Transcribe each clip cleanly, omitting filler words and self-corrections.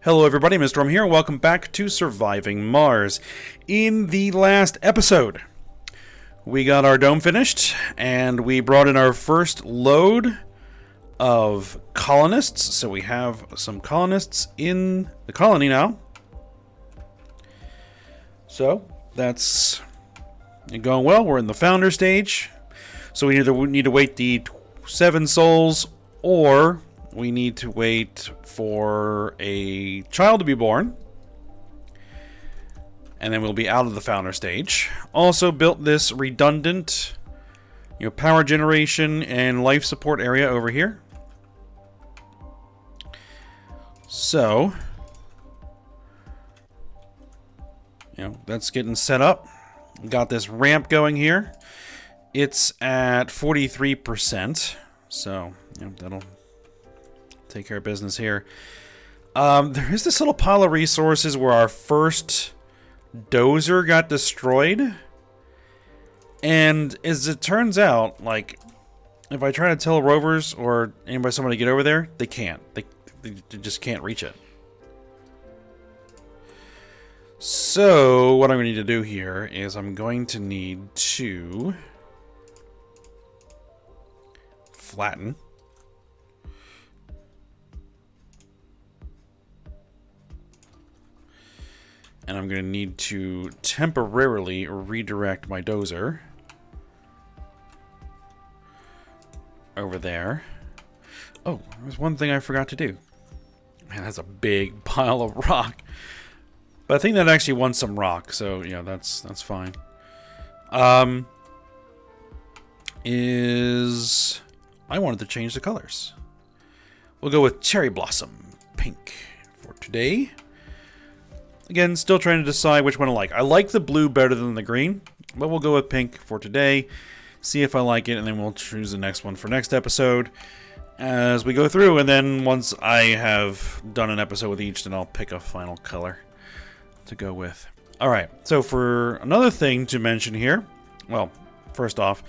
Hello everybody, Mr. Rum here, welcome back to Surviving Mars. In the last episode, we got our dome finished, and we brought in our first load of colonists. So we have some colonists in the colony now. So, that's going well. We're in the founder stage. So we either need to wait the 7 souls, or we need to wait for a child to be born, and then we'll be out of the founder stage. Also built this redundant, power generation and life support area over here. So, that's getting set up. Got this ramp going here. It's at 43%, so that'll take care of business here. There is this little pile of resources where our first dozer got destroyed. And as it turns out, if I try to tell rovers or somebody to get over there, they can't. They just can't reach it. So, what I'm going to need to do here is I'm going to need to flatten. And I'm going to need to temporarily redirect my dozer over there. Oh, there's one thing I forgot to do. Man, that's a big pile of rock. But I think that actually wants some rock, so yeah, that's fine. I wanted to change the colors. We'll go with cherry blossom pink for today. Again, still trying to decide which one I like. I like the blue better than the green, but we'll go with pink for today. See if I like it, and then we'll choose the next one for next episode as we go through. And then once I have done an episode with each, then I'll pick a final color to go with. Alright, so for another thing to mention here, well, first off,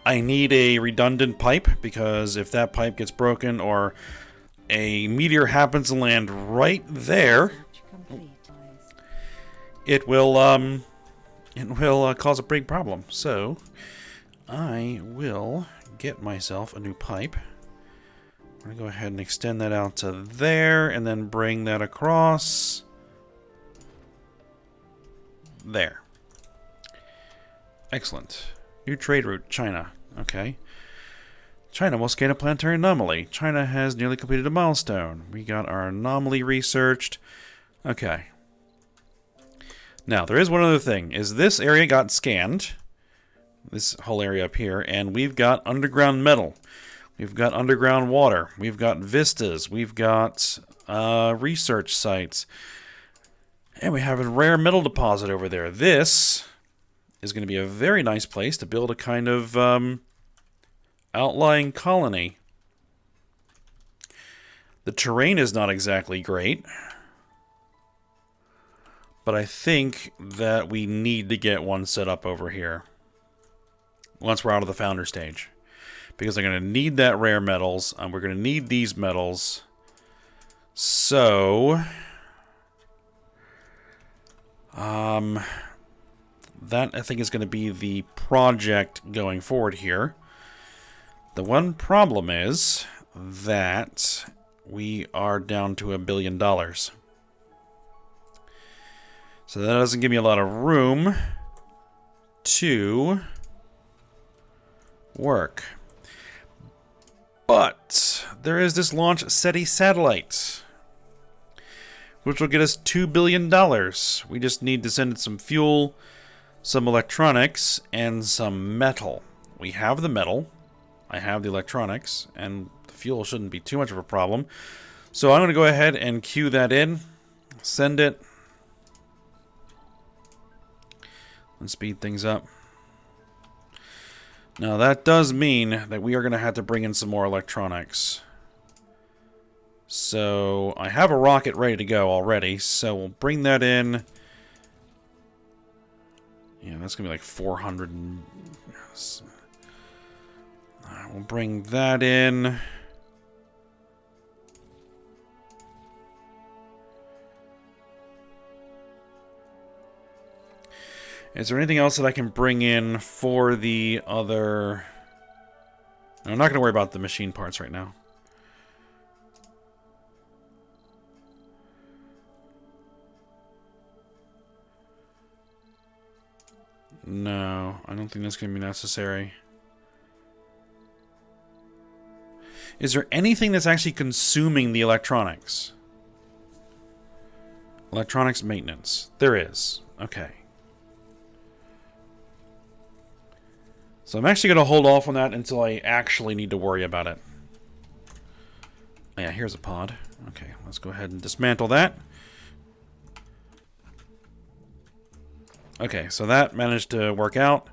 I need a redundant pipe, because if that pipe gets broken or a meteor happens to land right there, it will cause a big problem. So I will get myself a new pipe. I'm going to go ahead and extend that out to there, and then bring that across there. Excellent. New trade route, China. Okay. China will scan a planetary anomaly. China has nearly completed a milestone. We got our anomaly researched. Okay. Now, there is one other thing, is this area got scanned, this whole area up here, and we've got underground metal, we've got underground water, we've got vistas, we've got research sites, and we have a rare metal deposit over there. This is going to be a very nice place to build a kind of outlying colony. The terrain is not exactly great, but I think that we need to get one set up over here once we're out of the founder stage, because I'm going to need that rare metals, and we're going to need these metals. So that I think is going to be the project going forward here. The one problem is that we are down to $1 billion. So that doesn't give me a lot of room to work. But there is this Launch SETI satellite, which will get us $2 billion. We just need to send it some fuel, some electronics, and some metal. We have the metal, I have the electronics, and the fuel shouldn't be too much of a problem. So I'm going to go ahead and queue that in, send it, and speed things up. Now that does mean that we are going to have to bring in some more electronics. So I have a rocket ready to go already, so we'll bring that in. Yeah, that's going to be like 400. We'll bring that in. Is there anything else that I can bring in for the other... I'm not going to worry about the machine parts right now. No, I don't think that's going to be necessary. Is there anything that's actually consuming the electronics? Electronics maintenance. There is. Okay. So I'm actually going to hold off on that until I actually need to worry about it. Yeah, here's a pod. Okay, let's go ahead and dismantle that. Okay, so that managed to work out.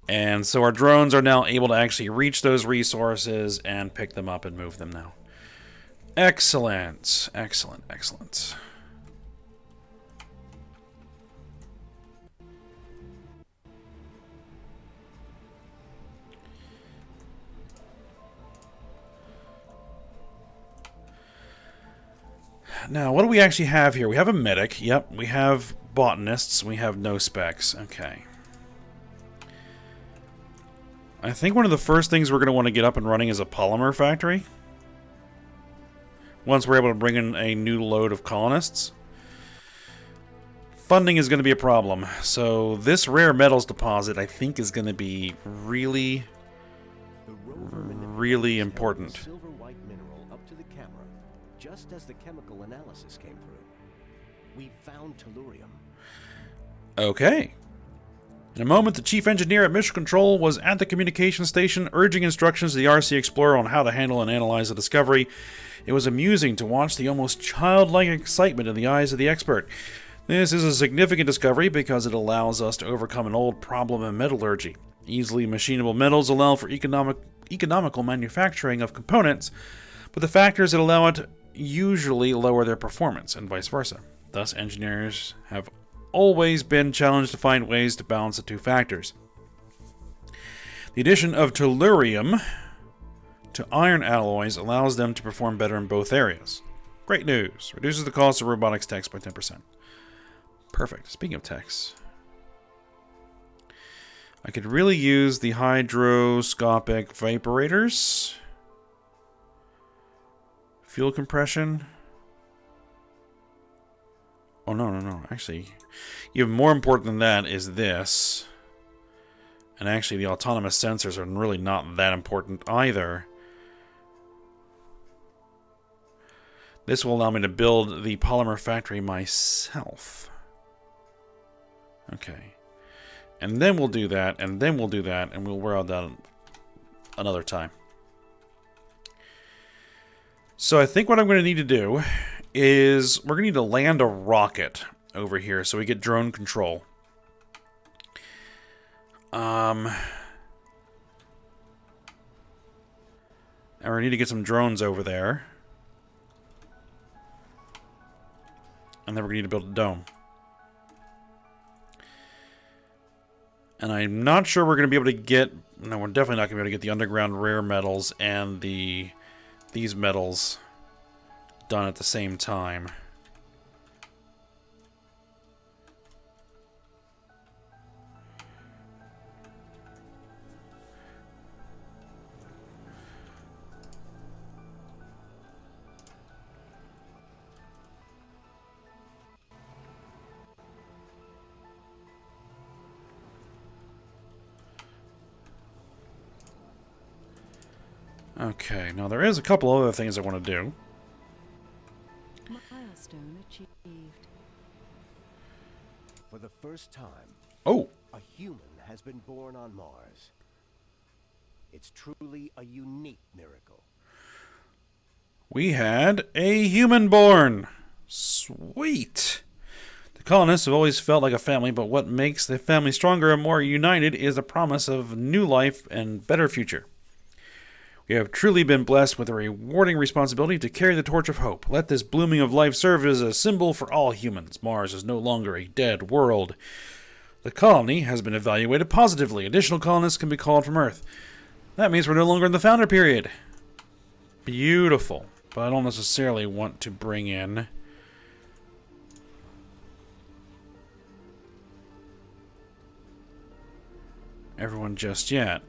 And so our drones are now able to actually reach those resources and pick them up and move them now. Excellent. Excellent, excellent. Now, what do we actually have here? We have a medic. Yep, we have botanists. We have no specs. Okay. I think one of the first things we're going to want to get up and running is a polymer factory. Once we're able to bring in a new load of colonists. Funding is going to be a problem. So this rare metals deposit, I think, is going to be really, really important. Silver-white mineral up to the camera, just as the chemical analysis came through. We found tellurium. Okay. In a moment, the chief engineer at Mission Control was at the communication station urging instructions to the RC Explorer on how to handle and analyze the discovery. It was amusing to watch the almost childlike excitement in the eyes of the expert. This is a significant discovery because it allows us to overcome an old problem in metallurgy. Easily machinable metals allow for economical manufacturing of components, but the factors that allow it usually lower their performance, and vice versa. Thus, engineers have always been challenged to find ways to balance the two factors. The addition of tellurium to iron alloys allows them to perform better in both areas. Great news. Reduces the cost of robotics techs by 10%. Perfect. Speaking of techs, I could really use the hydroscopic vaporators. Fuel compression. Oh, no. Actually, even more important than that is this. And actually, the autonomous sensors are really not that important either. This will allow me to build the polymer factory myself. Okay. And then we'll do that, and then we'll do that, and we'll wear out that another time. So I think what I'm going to need to do is we're going to need to land a rocket over here so we get drone control. And we need to get some drones over there. And then we're going to need to build a dome. And I'm not sure we're going to be able to get... No, we're definitely not going to be able to get the underground rare metals and these metals done at the same time. Okay, now there is a couple other things I want to do. Milestone achieved. For the first time, Oh! a human has been born on Mars. It's truly a unique miracle. We had a human born! Sweet! The colonists have always felt like a family, but what makes the family stronger and more united is the promise of new life and better future. We have truly been blessed with a rewarding responsibility to carry the torch of hope. Let this blooming of life serve as a symbol for all humans. Mars is no longer a dead world. The colony has been evaluated positively. Additional colonists can be called from Earth. That means we're no longer in the founder period. Beautiful. But I don't necessarily want to bring in... everyone just yet.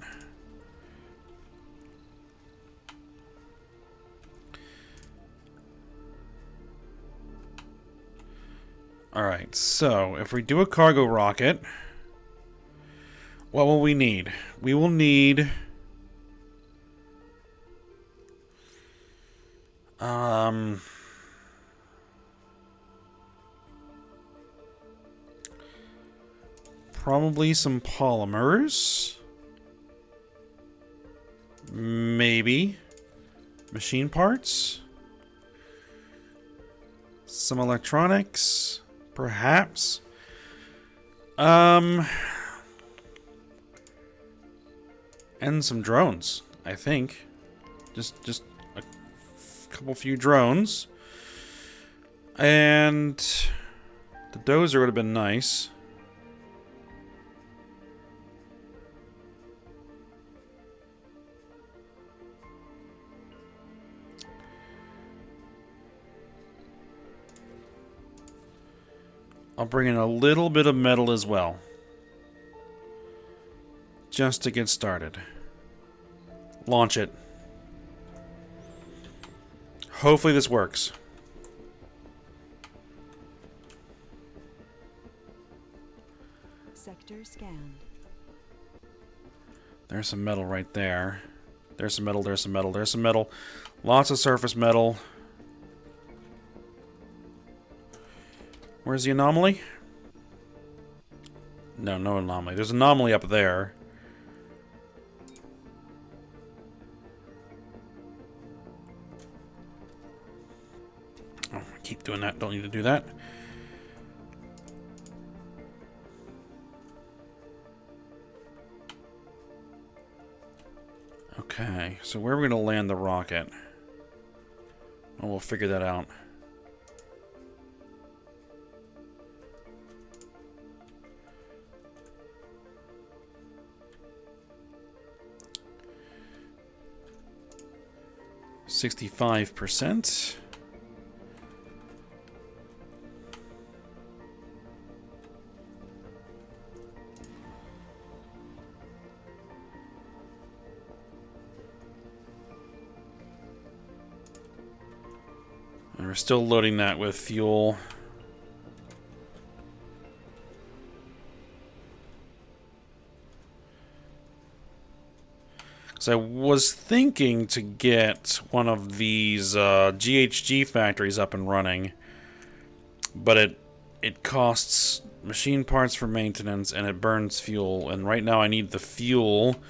Alright, so if we do a cargo rocket, what will we need? We will need... probably some polymers. Maybe. Machine parts. Some electronics. Perhaps. And some drones, I think. Just a couple few drones. And the dozer would have been nice. I'll bring in a little bit of metal as well. Just to get started. Launch it. Hopefully this works. Sector scanned. There's some metal right there. There's some metal, there's some metal, there's some metal. Lots of surface metal. Where's the anomaly? No, no anomaly. There's an anomaly up there. Oh, I keep doing that. Don't need to do that. Okay, so where are we going to land the rocket? Oh, we'll figure that out. %65%. And we're still loading that with fuel. So I was thinking to get one of these GHG factories up and running, but it costs machine parts for maintenance and it burns fuel, and right now I need the fuel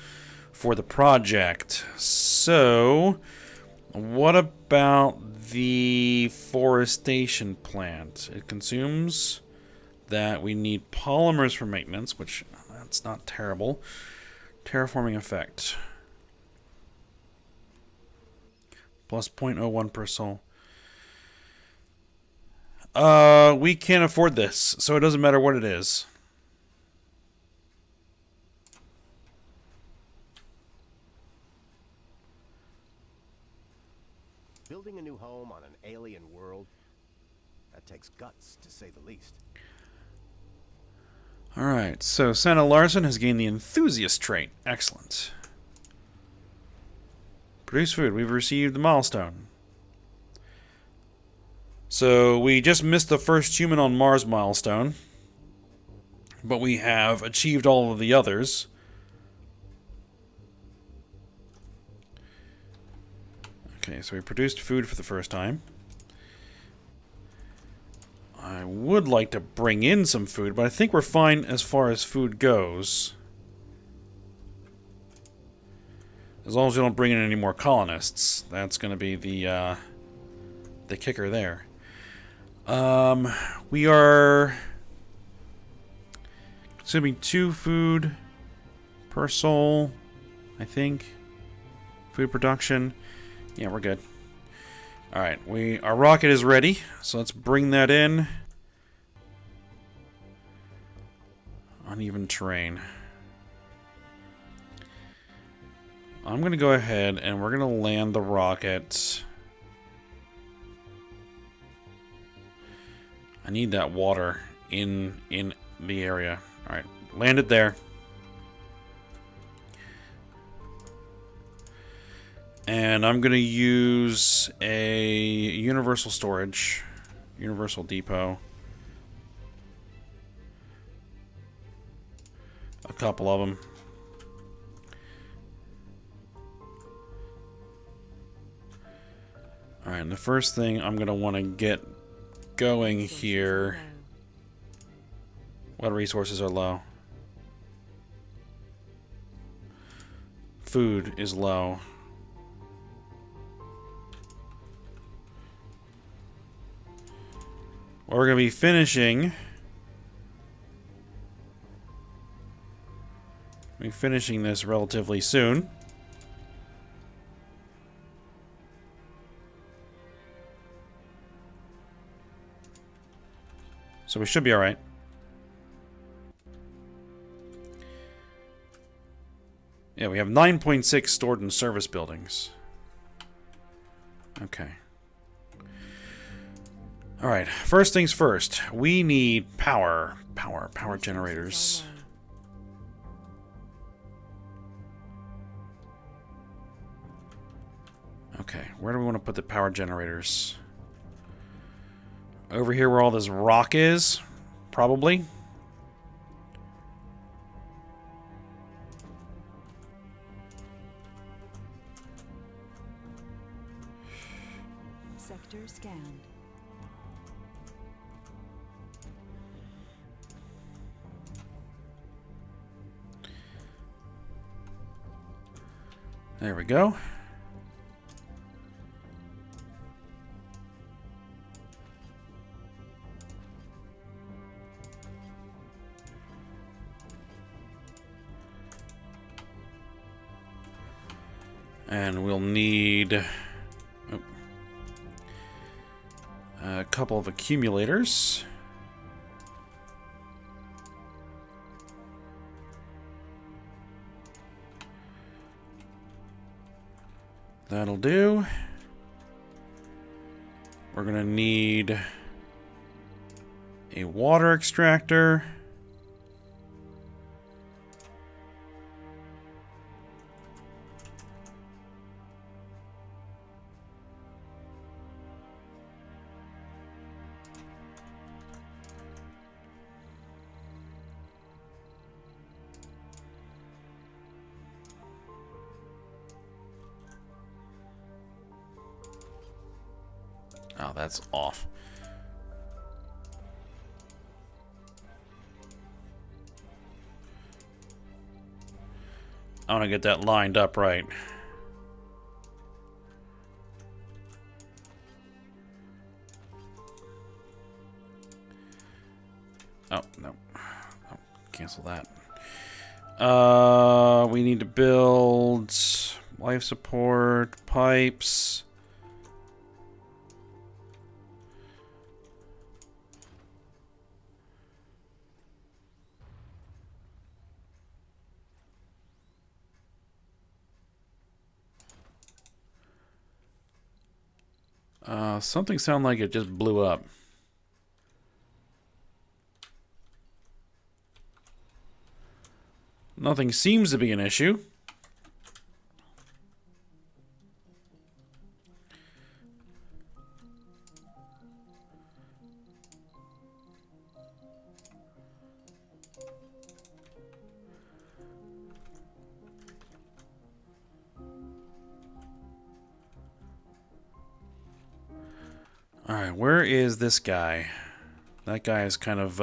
for the project. So what about the forestation plant? It consumes that. We need polymers for maintenance, which that's not terrible. Terraforming effect. Plus 0.01 per soul. We can't afford this, so it doesn't matter what it is. Building a new home on an alien world, that takes guts, to say the least. Alright, so Santa Larson has gained the enthusiast trait. Excellent. Produce food. We've received the milestone. So we just missed the first human on Mars milestone, but we have achieved all of the others. Okay, so we produced food for the first time. I would like to bring in some food, but I think we're fine as far as food goes. As long as we don't bring in any more colonists. That's going to be the kicker there. We are consuming 2 food per soul, I think. Food production. Yeah, we're good. Alright, our rocket is ready, so let's bring that in. Uneven terrain. I'm going to go ahead and we're going to land the rocket. I need that water in the area. Alright, land it there. And I'm going to use a universal storage, universal depot. A couple of them. Alright, and the first thing I'm going to want to get going here... What resources are low? Food is low. Well, we're going to be finishing... this relatively soon. So we should be alright. Yeah, we have 9.6 stored in service buildings. Okay. Alright, first things first. We need power. Power generators. Okay, where do we want to put the power generators? Over here where all this rock is? Probably. Sector scanned. There we go. And we'll need a couple of accumulators. That'll do. We're gonna need a water extractor. Oh, that's off. I want to get that lined up right. Oh, no. Oh, cancel that. We need to build life support, pipes. Something sounded like it just blew up. Nothing seems to be an issue. Alright, where is this guy? That guy is kind of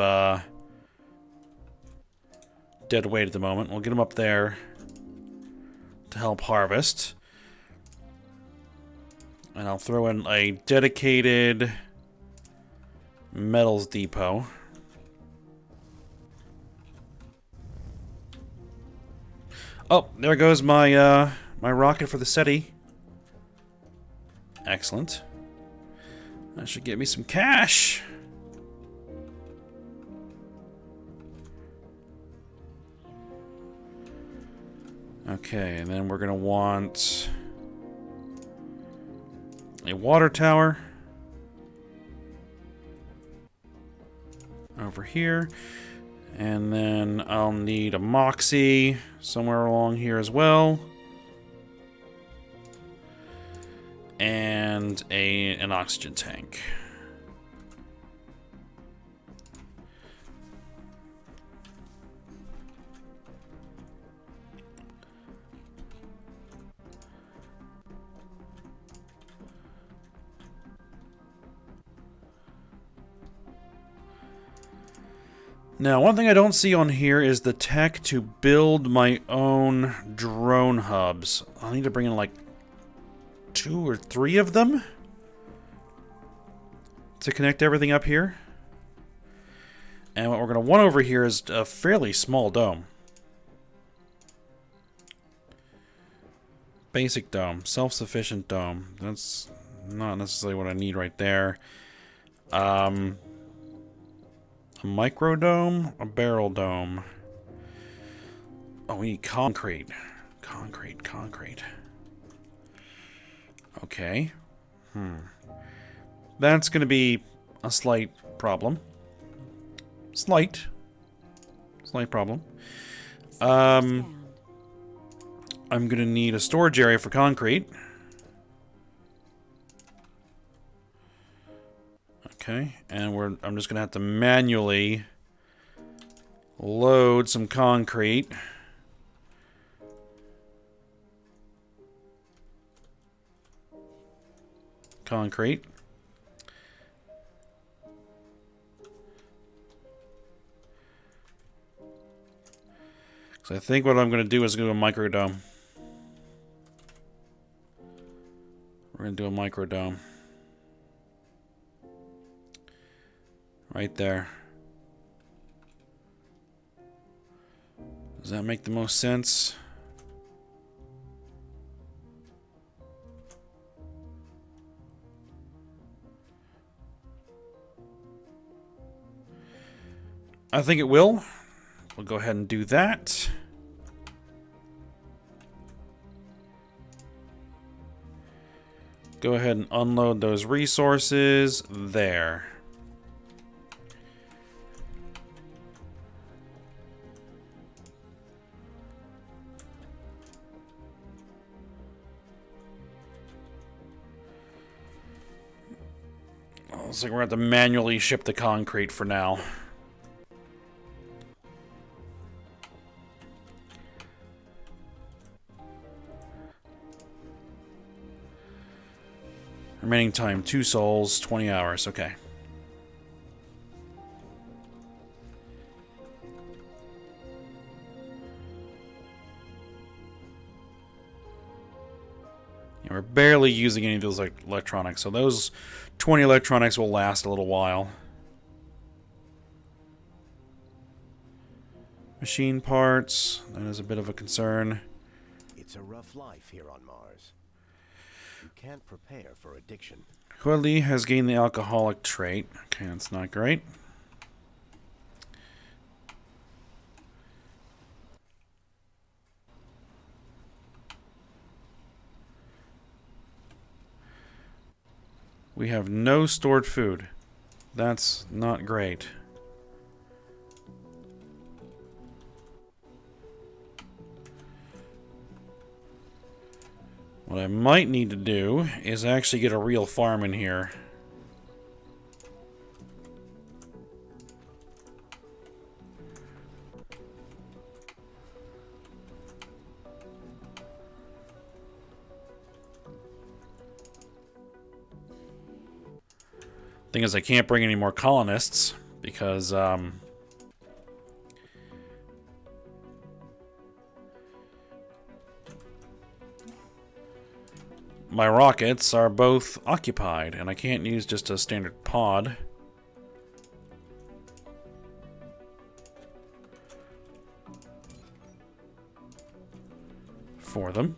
dead weight at the moment. We'll get him up there to help harvest. And I'll throw in a dedicated metals depot. Oh, there goes my my rocket for the SETI. Excellent. That should get me some cash. Okay, and then we're gonna want a water tower over here, and then I'll need a Moxie somewhere along here as well. and an oxygen tank. Now, one thing I don't see on here is the tech to build my own drone hubs. I'll need to bring in like 2 or 3 of them to connect everything up here. And what we're going to want over here is a fairly small dome. Basic dome, self-sufficient dome. That's not necessarily what I need right there. A micro dome, a barrel dome. Oh, we need concrete. Concrete. Okay. That's going to be a slight problem. Slight problem. I'm going to need a storage area for concrete. Okay, and I'm just going to have to manually load some concrete. So I think what I'm going to do is do a microdome. We're going to do a microdome. Right there. Does that make the most sense? I think it will. We'll go ahead and do that. Go ahead and unload those resources there. Looks like we're going to have to manually ship the concrete for now. Remaining time, 2 souls, 20 hours. Okay. Yeah, we're barely using any of those electronics, so those 20 electronics will last a little while. Machine parts, that is a bit of a concern. It's a rough life here on Mars. You can't prepare for addiction. Huali has gained the alcoholic trait. Okay, that's not great. We have no stored food. That's not great. What I might need to do is actually get a real farm in here. Thing is, I can't bring any more colonists because my rockets are both occupied, and I can't use just a standard pod. For them.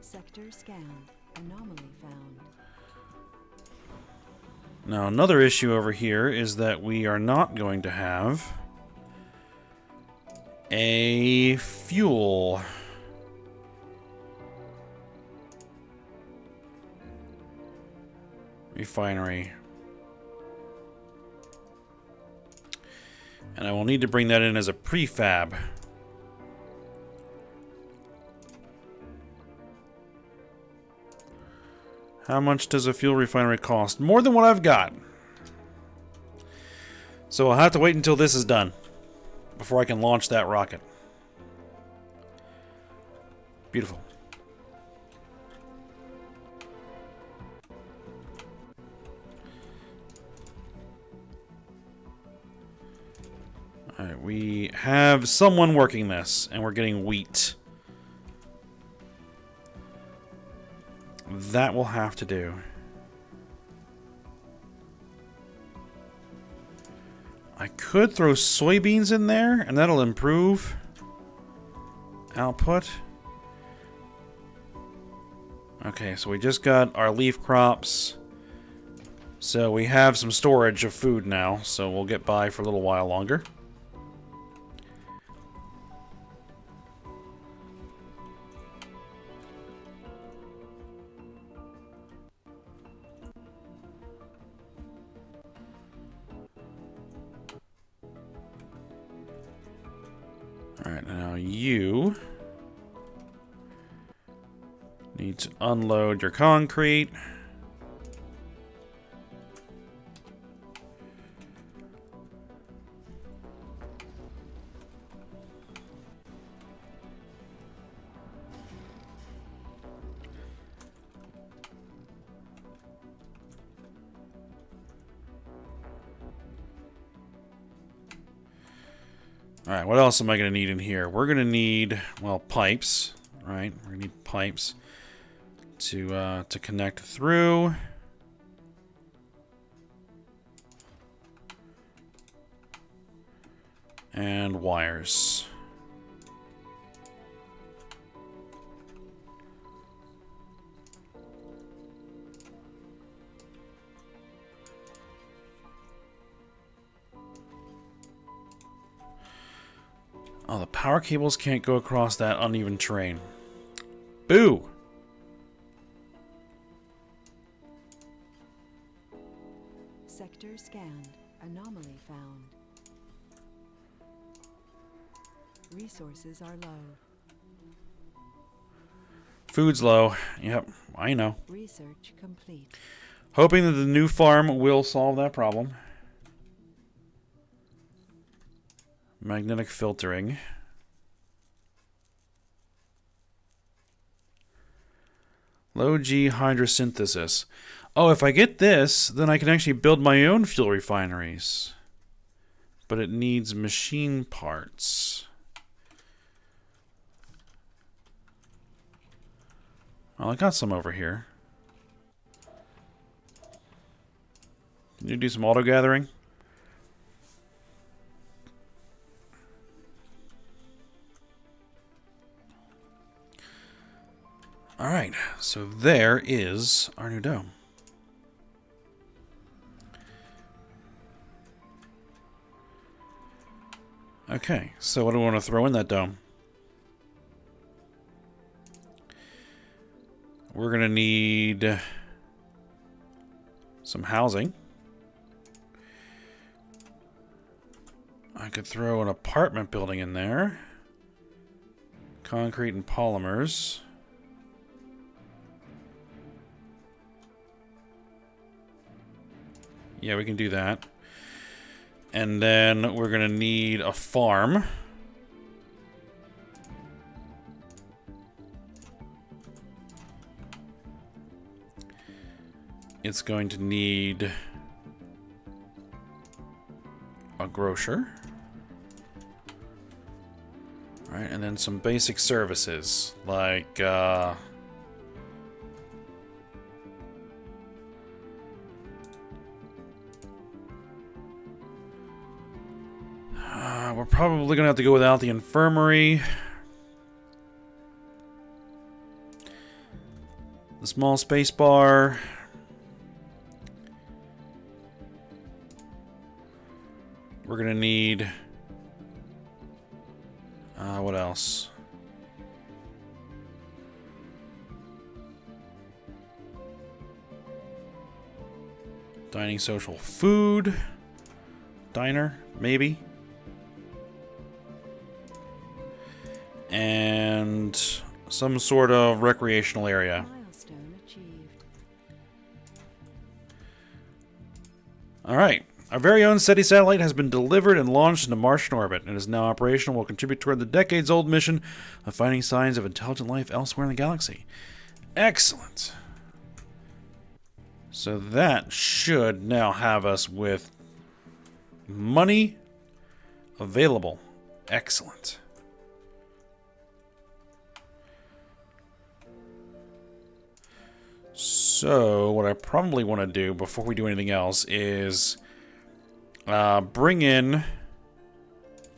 Sector scanned. Anomaly found. Now, another issue over here is that we are not going to have a fuel refinery. And I will need to bring that in as a prefab. How much does a fuel refinery cost? More than what I've got. So I'll have to wait until this is done before I can launch that rocket. Beautiful. Alright, we have someone working this, and we're getting wheat. That will have to do. I could throw soybeans in there, and that'll improve output. Okay, so we just got our leaf crops. So we have some storage of food now, so we'll get by for a little while longer. Alright, now you need to unload your concrete. Alright, what else am I going to need in here? We're going to need, well, pipes, right? We're going to need pipes to connect through. And wires. Oh, the power cables can't go across that uneven terrain. Boo! Sector scanned. Anomaly found. Resources are low. Food's low. Yep, I know. Research complete. Hoping that the new farm will solve that problem. Magnetic filtering. Low G hydrosynthesis. Oh, if I get this, then I can actually build my own fuel refineries. But it needs machine parts. Well, I got some over here. Can you do some auto gathering? Alright, so there is our new dome. Okay, so what do we want to throw in that dome? We're going to need some housing. I could throw an apartment building in there. Concrete and polymers. Yeah, we can do that. And then we're going to need a farm. It's going to need a grocer. All right, and then some basic services like we're probably gonna have to go without the infirmary. The small space bar. We're gonna need what else? Dining social food. Diner, maybe. And some sort of recreational area. Milestone achieved. Alright. Our very own SETI satellite has been delivered and launched into Martian orbit and is now operational and will contribute toward the decades-old mission of finding signs of intelligent life elsewhere in the galaxy. Excellent. So that should now have us with money available. Excellent. So what I probably want to do before we do anything else is bring in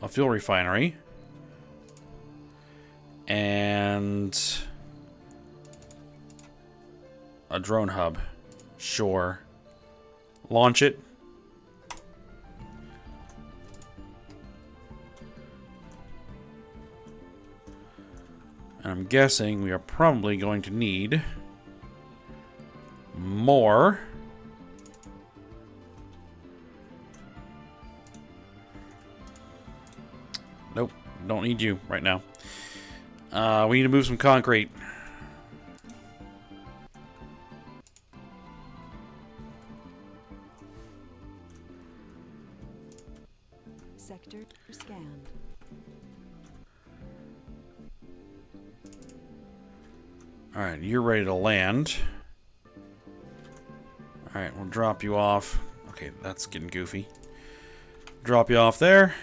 a fuel refinery and a drone hub. Sure. Launch it. And I'm guessing we are probably going to need more. Nope, don't need you right now. We need to move some concrete. Sector scanned. Alright, you're ready to land. Alright, we'll drop you off. Okay, that's getting goofy. Drop you off there.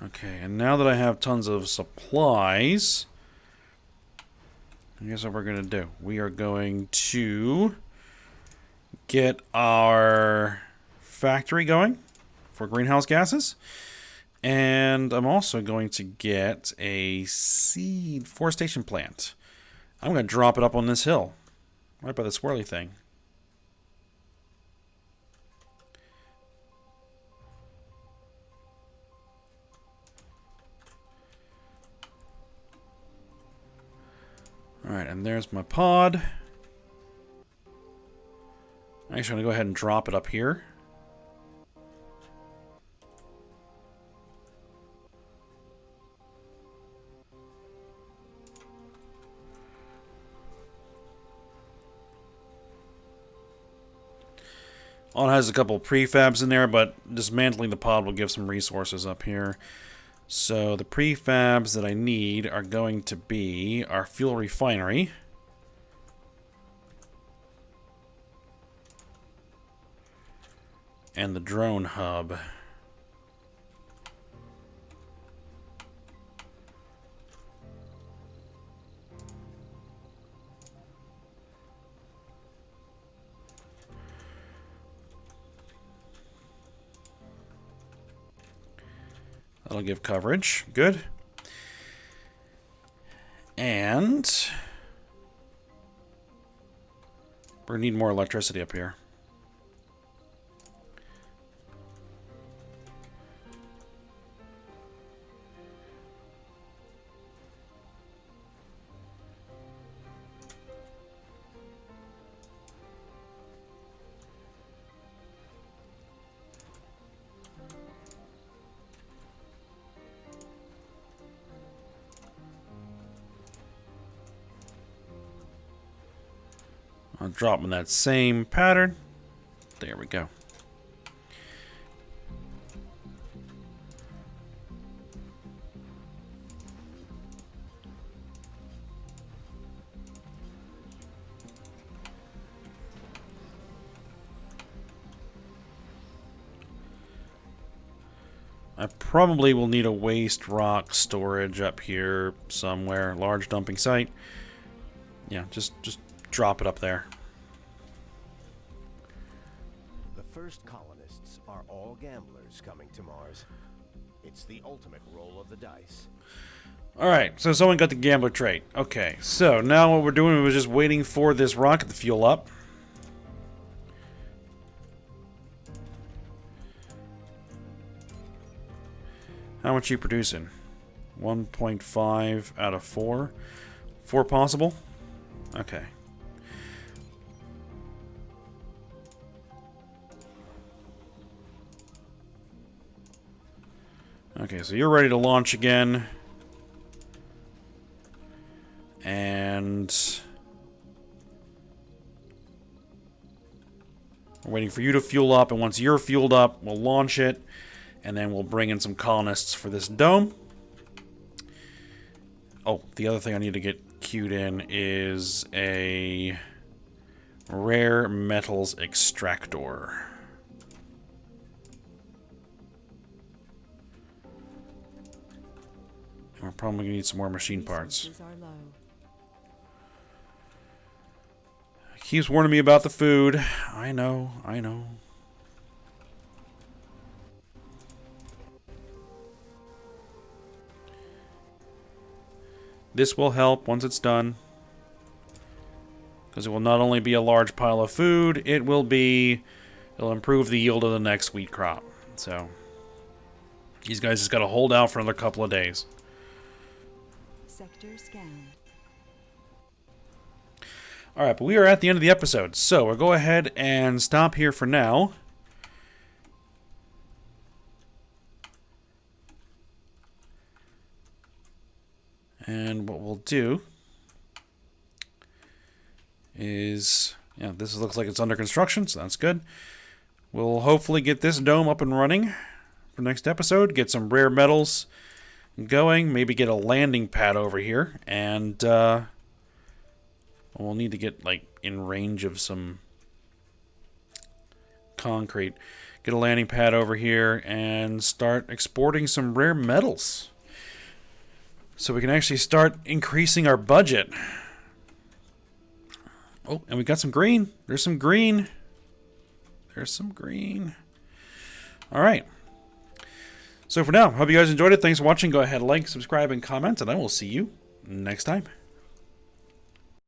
Okay, and now that I have tons of supplies, I guess what we're going to do. We are going to get our factory going for greenhouse gases. And I'm also going to get a seed forestation plant. I'm going to drop it up on this hill, right by the swirly thing. Alright, and there's my pod. I'm actually going to go ahead and drop it up here. All it has a couple prefabs in there, but dismantling the pod will give some resources up here. So the prefabs that I need are going to be our fuel refinery. And the drone hub. That'll give coverage. Good. And we're going to need more electricity up here. I'll drop in that same pattern. There we go. I probably will need a waste rock storage up here somewhere. Large dumping site. Yeah, just drop it up there. The first colonists are all gamblers coming to Mars. It's the ultimate roll of the dice. Alright, so someone got the gambler trait. Okay, so now what we're doing is just waiting for this rocket to fuel up. How much are you producing? 1.5 out of 4? 4 possible? Okay. Okay, so you're ready to launch again. And we're waiting for you to fuel up, and once you're fueled up, we'll launch it, and then we'll bring in some colonists for this dome. Oh, the other thing I need to get queued in is a rare metals extractor. And we're probably going to need some more machine parts. Resources are low. Keeps warning me about the food. I know, I know. This will help once it's done. Because it will not only be a large pile of food, it'll improve the yield of the next wheat crop. So, these guys just got to hold out for another couple of days. Sector scanned. Alright, but we are at the end of the episode, so we'll go ahead and stop here for now. And what we'll do is, yeah, this looks like it's under construction, so that's good. We'll hopefully get this dome up and running for next episode, get some rare metals going, maybe get a landing pad over here, and we'll need to get, like, in range of some concrete. Get a landing pad over here and start exporting some rare metals. So we can actually start increasing our budget. Oh, and we got some green. There's some green. There's some green. All right. So for now, hope you guys enjoyed it. Thanks for watching. Go ahead, like, subscribe, and comment, and I will see you next time.